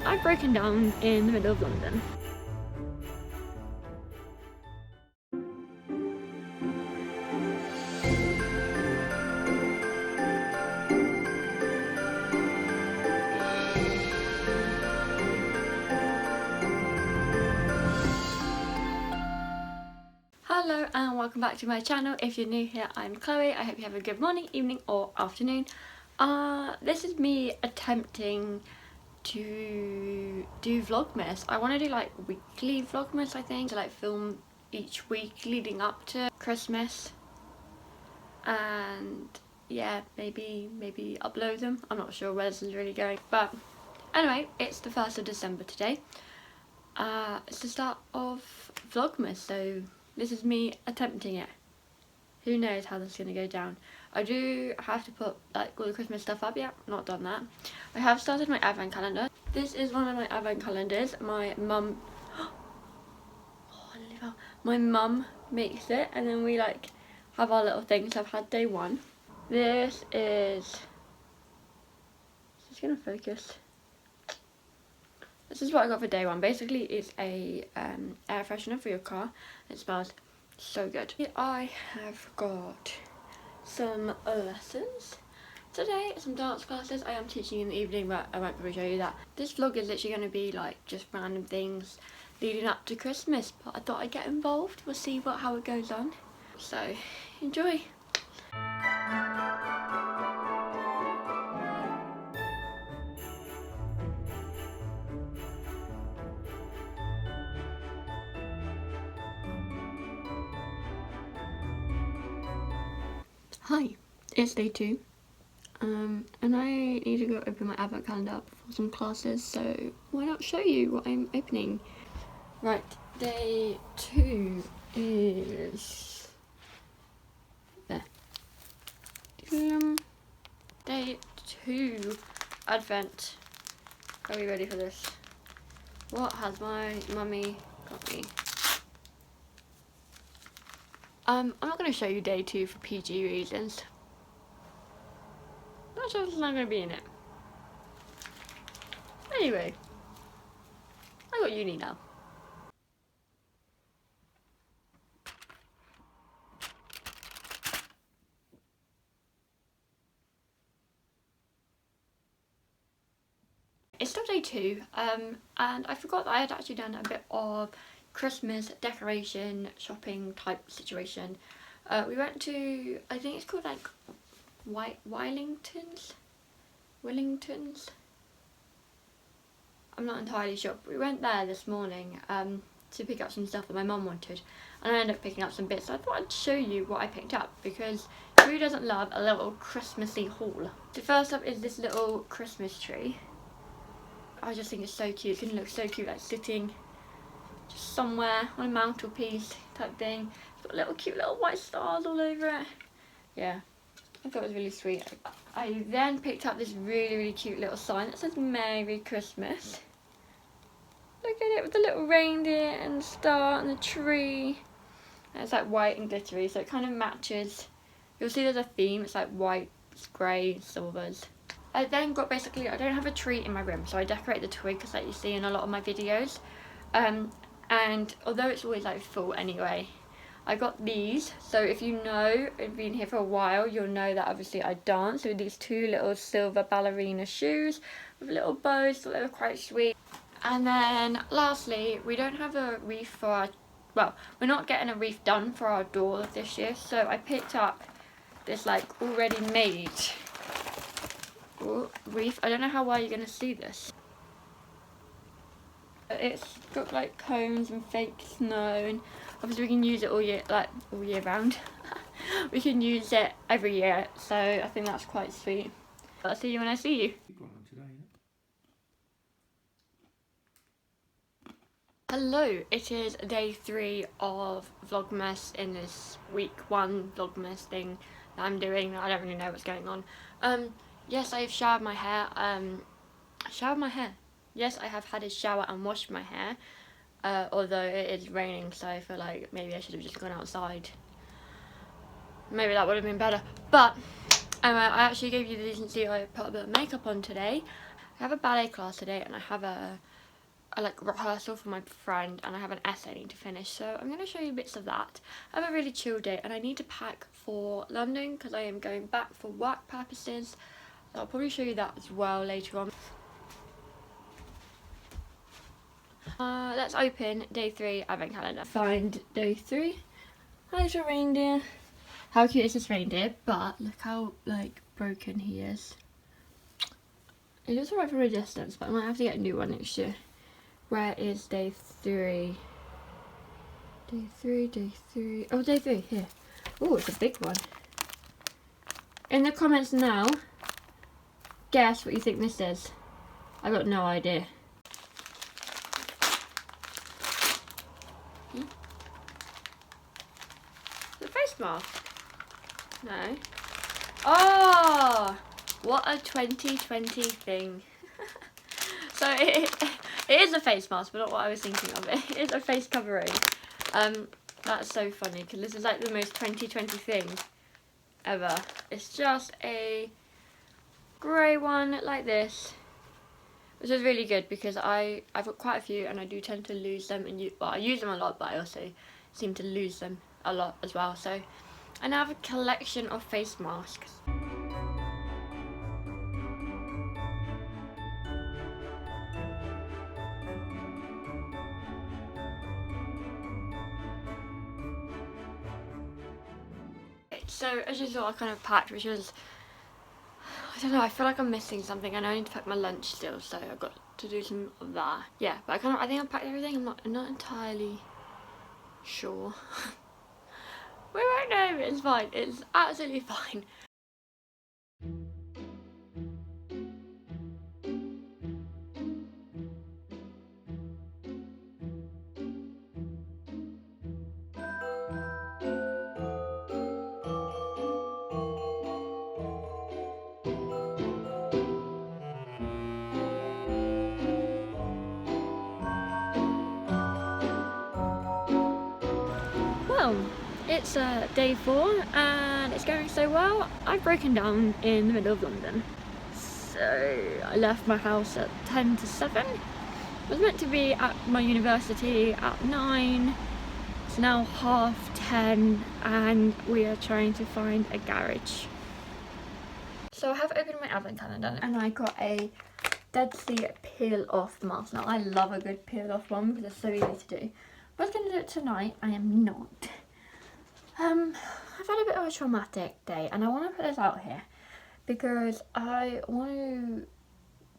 I've broken down in the middle of London. Hello and welcome back to my channel. If you're new here, I'm Chloe. I hope you have a good morning, evening or afternoon. This is me attempting to do Vlogmas. I want to do like weekly Vlogmas, I think, to like film each week leading up to Christmas, and yeah, maybe upload them. I'm not sure where this is really going, but anyway, it's the 1st of December today. It's the start of Vlogmas, so this is me attempting it. Who knows how this is going to go down. I do have to put like all the Christmas stuff up yet. Not done that. I have started my advent calendar. This is one of my advent calendars. My mum my mum makes it, and then we like have our little things. I've had day one. This is gonna focus. This is what I got for day one. Basically, it's a air freshener for your car. It smells so good. I have got some lessons today, some dance classes. I am teaching in the evening, but I won't probably show you that. This vlog is literally going to be like just random things leading up to Christmas, but I thought I'd get involved. We'll see how it goes on. So, enjoy. Hi, it's day 2, and I need to go open my advent calendar up for some classes, so why not show you what I'm opening? Right, day 2 is there. Day 2 advent. Are we ready for this? What has my mummy got me? I'm not going to show you day 2 for PG reasons. Not sure if it's not going to be in it. Anyway, I got uni now. It's still day 2, and I forgot that I had actually done a bit of Christmas decoration shopping type situation. We went to, I think it's called like Wellingtons? I'm not entirely sure, but we went there this morning to pick up some stuff that my mum wanted, and I ended up picking up some bits. So I thought I'd show you what I picked up, because who doesn't love a little Christmassy haul? So first up is this little Christmas tree. I just think it's so cute. It's going to look so cute, like sitting just somewhere on a mantelpiece type thing. It's got little cute little white stars all over it. Yeah, I thought it was really sweet. I then picked up this really cute little sign that says Merry Christmas. Look at it with the little reindeer and the star and the tree. And it's like white and glittery, so it kind of matches. You'll see there's a theme. It's like white, grey, silvers. I then got basically, I don't have a tree in my room, so I decorate the twig that you see in a lot of my videos. And although it's always like full anyway, I got these. So if you know, if you've been here for a while, you'll know that obviously I dance. So these 2 little silver ballerina shoes with little bows, so they were quite sweet. And then lastly, we don't have a wreath for our, well, we're not getting a wreath done for our door this year, so I picked up this like already made wreath. I don't know how well you're going to see this. It's got like cones and fake snow, and obviously we can use it all year round. We can use it every year, so I think that's quite sweet. I'll see you when I see you. Hello, it is day 3 of Vlogmas in this week 1 Vlogmas thing that I'm doing. I don't really know what's going on. Yes, I've showered my hair. Yes, I have had a shower and washed my hair, although it is raining, so I feel like maybe I should have just gone outside. Maybe that would have been better. But I actually gave you the decency I put a bit of makeup on today. I have a ballet class today, and I have a like rehearsal for my friend, and I have an essay I need to finish, so I'm going to show you bits of that. I have a really chill day, and I need to pack for London because I am going back for work purposes. I'll probably show you that as well later on. Let's open day 3 advent calendar. Find day 3. There's a reindeer. How cute is this reindeer? But look how like broken he is. It looks alright from a distance, but I might have to get a new one next year. Where is day 3? Day 3, day 3. Oh, day 3, here. Oh, it's a big one. In the comments now, guess what you think this is. I've got no idea. The face mask? No. Oh! What a 2020 thing. So it is a face mask, but not what I was thinking of. It is a face covering. That's so funny because this is like the most 2020 thing ever. It's just a grey one like this, which is really good because I've got quite a few and I do tend to lose them, and I use them a lot, but I also seem to lose them a lot as well. So I now have a collection of face masks. So as you saw, I kind of packed, which was, I don't know, I feel like I'm missing something. I know I need to pack my lunch still, so I've got to do some of that. Yeah, but I think I've packed everything. I'm not entirely sure. We won't know. It's fine. It's absolutely fine. Well, it's day 4 and it's going so well. I've broken down in the middle of London. So I left my house at 10 to 7. I was meant to be at my university at 9. It's now 10:30 and we are trying to find a garage. So I have opened my advent calendar and I got a Dead Sea peel off mask. Now I love a good peel off one because it's so easy to do. I was going to do it tonight. I am not. I've had a bit of a traumatic day and I want to put this out here because I want to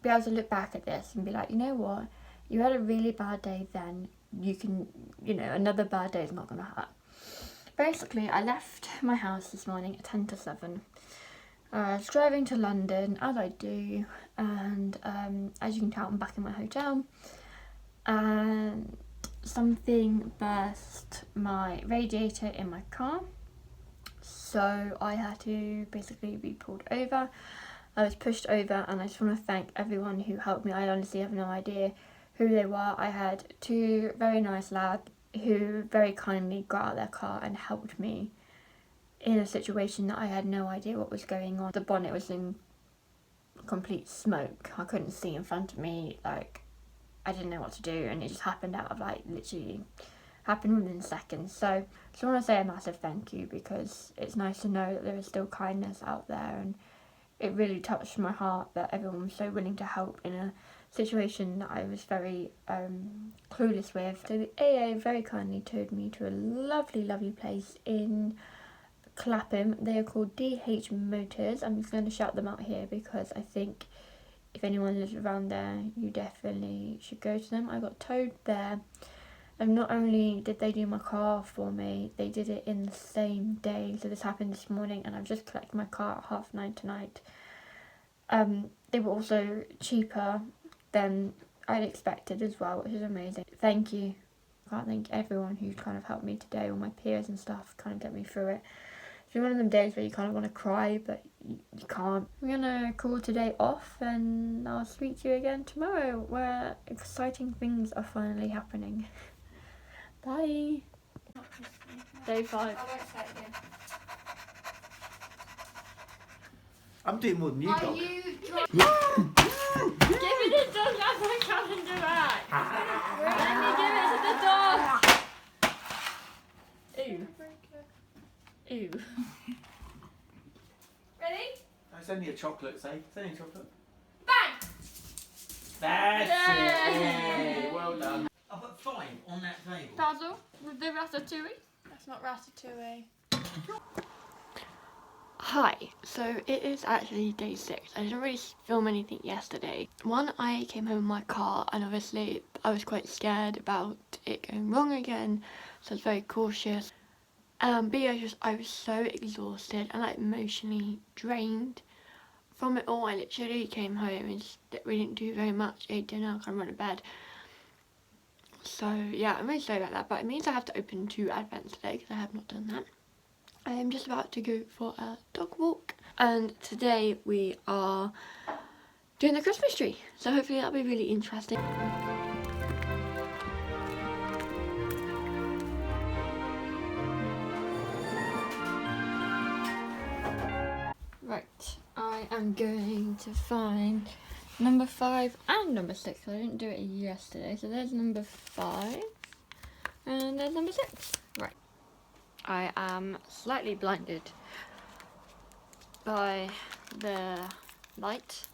be able to look back at this and be like, you know what, you had a really bad day then, you can, you know, another bad day is not going to hurt. Basically, I left my house this morning at 10 to 7. I was driving to London, as I do, and as you can tell, I'm back in my hotel, and something burst my radiator in my car, so I had to basically be pulled over. I was pushed over, and I just want to thank everyone who helped me. I honestly have no idea who they were. I had 2 very nice lads who very kindly got out of their car and helped me in a situation that I had no idea what was going on. The bonnet was in complete smoke. I couldn't see in front of me, like I didn't know what to do, and it just happened out of like literally happened within seconds. So I just want to say a massive thank you because it's nice to know that there is still kindness out there, and it really touched my heart that everyone was so willing to help in a situation that I was very clueless with. So the AA very kindly towed me to a lovely, lovely place in Clapham. They are called DH Motors. I'm just going to shout them out here because I think if anyone lives around there, you definitely should go to them. I got towed there, and not only did they do my car for me, they did it in the same day. So this happened this morning, and I've just collected my car at 9:30 tonight. They were also cheaper than I'd expected as well, which is amazing. Thank you. I can't thank everyone who kind of helped me today, all my peers and stuff, kind of get me through it. It's been one of them days where you kind of want to cry, but you can't. I'm going to call today off, and I'll speak to you again tomorrow, where exciting things are finally happening. Bye. Day 5. I won't say it again. I'm doing more than you, dog. Are you Give chocolate, say any chocolate. Bang! That's it! Yay. Well done. I'll put 5 on that table. Basil with the ratatouille. That's not ratatouille. Hi, so it is actually day 6. I didn't really film anything yesterday. One, I came home in my car and obviously I was quite scared about it going wrong again, so I was very cautious. But yeah, I was so exhausted and like emotionally drained from it all. I literally came home and we didn't do very much, ate dinner, kind of went to bed. So yeah, I'm really sorry about that, but it means I have to open 2 advents today because I have not done that. I am just about to go for a dog walk and today we are doing the Christmas tree, so hopefully that'll be really interesting. Right, I am going to find number 5 and number 6. I didn't do it yesterday, so there's number 5 and there's number 6. Right. I am slightly blinded by the light,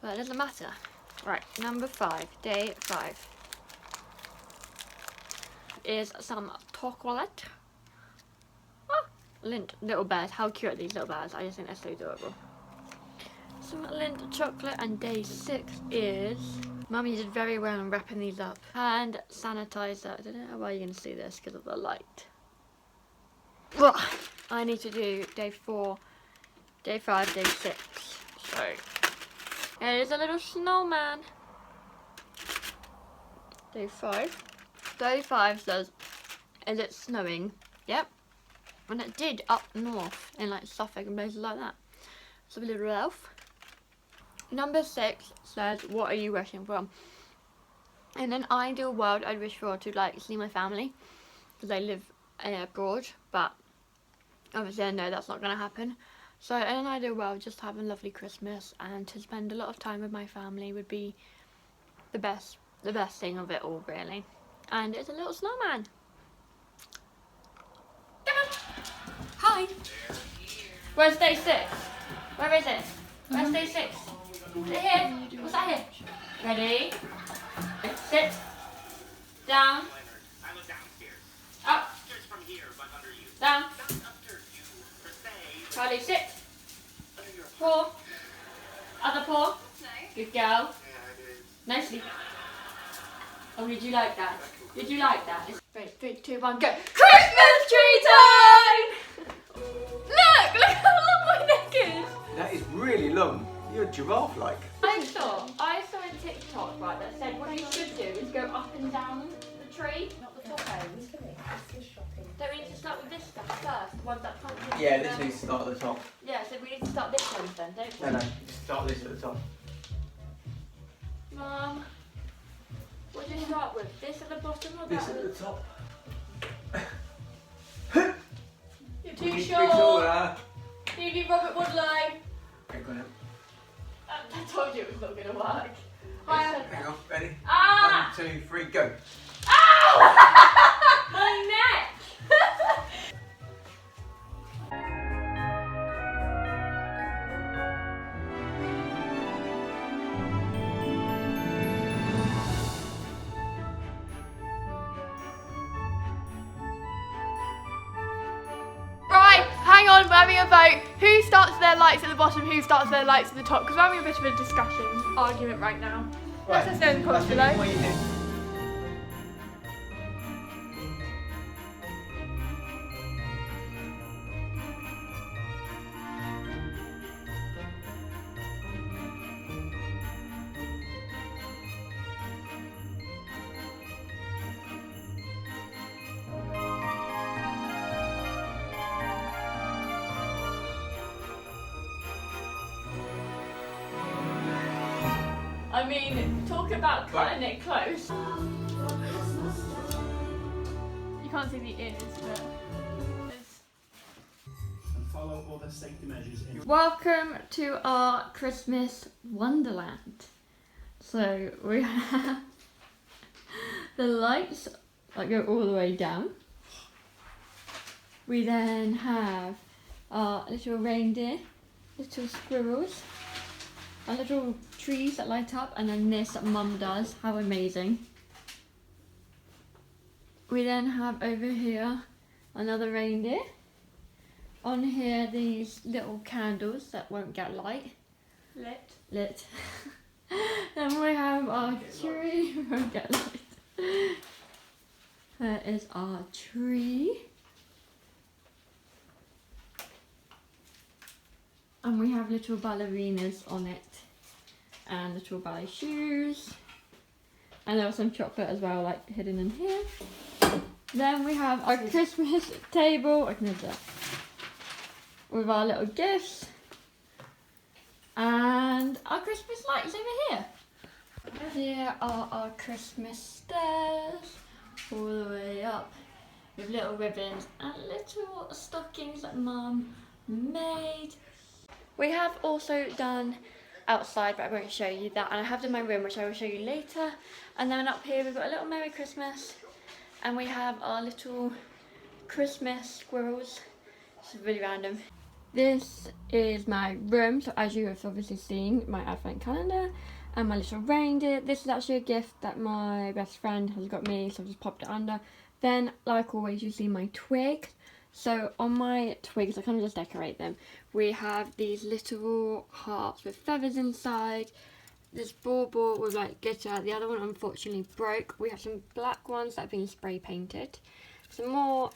but it doesn't matter. Right, number 5, day 5, is some chocolate. Oh, Lindt little bears. How cute are these little bears? I just think they're so adorable. Some Lindt chocolate, and day 6 is... Mummy did very well in wrapping these up. Hand sanitizer. I don't know how you're going to see this because of the light. Well, I need to do day 4, day 5, day 6. So, it is a little snowman. Day 5. Day 5 says, is it snowing? Yep. And it did up north in like Suffolk and places like that. So a little elf. Number 6 says, what are you wishing for? In an ideal world, I'd wish for to like see my family because I live abroad, but obviously I know that's not going to happen. So in an ideal world, just have a lovely Christmas and to spend a lot of time with my family would be the best thing of it all, really. And it's a little snowman. Hi. Where's day 6? Where is it? Where's day 6? Is it here? What's that here? Ready? Sit. Down. Up. Down. Charlie, sit. Paw. Other paw. Good girl. Nicely. Oh, did you like that? Did you like that? Ready, 3, 2, 1, go. Christmas tree time! Look how long my neck is. That is really long. You're giraffe-like. I saw a TikTok, right, that said what you should do is go up and down the tree, not the top end. Don't we need to start with this stuff first? The ones that can't. Yeah, this needs to start at the top. Yeah, so we need to start this one then, don't we? No, just start this at the top. Mum, what do you start with? This at the bottom or This that? at the top. You're too Big short. taller. You need Robert Woodline. Okay, go on. I told you it was not going to work. Hang on, ready? Ah! 1, 2, 3, go. Ow! My neck! Right, hang on, we're having a vote. Who starts their lights at the bottom, who starts their lights at the top? Because we're having a bit of a discussion, argument right now. Let us know in the comments below. What you think? I mean, talk about cutting it close. You can't see the ears, but and follow all the safety measures in. Welcome to our Christmas Wonderland. So we have the lights that go all the way down. We then have our little reindeer little squirrels, and little trees that light up, and then this that Mum does. How amazing. We then have over here another reindeer. On here, these little candles that won't get light. Lit. Then we have our tree. Won't get light. There is our tree. And we have little ballerinas on it. And little ballet shoes. And there was some chocolate as well, like hidden in here. Then we have our Christmas table. I can use that. With our little gifts. And our Christmas lights over here. Here are our Christmas stairs. All the way up. With little ribbons and little stockings that Mum made. We have also done outside, but I won't show you that. And I have done my room, which I will show you later. And then up here we've got a little Merry Christmas. And we have our little Christmas squirrels. This is really random. This is my room, so as you have obviously seen, my advent calendar and my little reindeer. This is actually a gift that my best friend has got me, so I've just popped it under. Then, like always, you see my twigs. So on my twigs, I kind of just decorate them. We have these little hearts with feathers inside. This bauble with like glitter. The other one unfortunately broke. We have some black ones that have been spray painted. Some more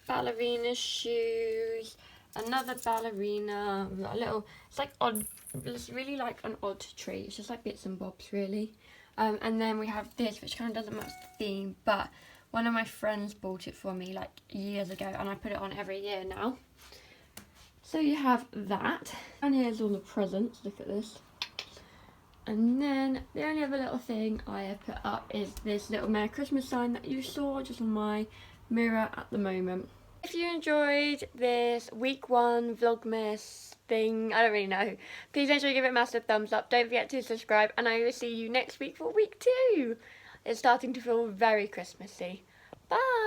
ballerina shoes. Another ballerina. We've got a little, it's like odd, it's really like an odd tree. It's just like bits and bobs really. And then we have this, which kind of doesn't match the theme, but one of my friends bought it for me like years ago, and I put it on every year now. So you have that. And here's all the presents, look at this. And then the only other little thing I have put up is this little Merry Christmas sign that you saw just on my mirror at the moment. If you enjoyed this week 1 Vlogmas thing, I don't really know, please make sure you give it a massive thumbs up. Don't forget to subscribe, and I will see you next week for week 2. It's starting to feel very Christmassy. Bye!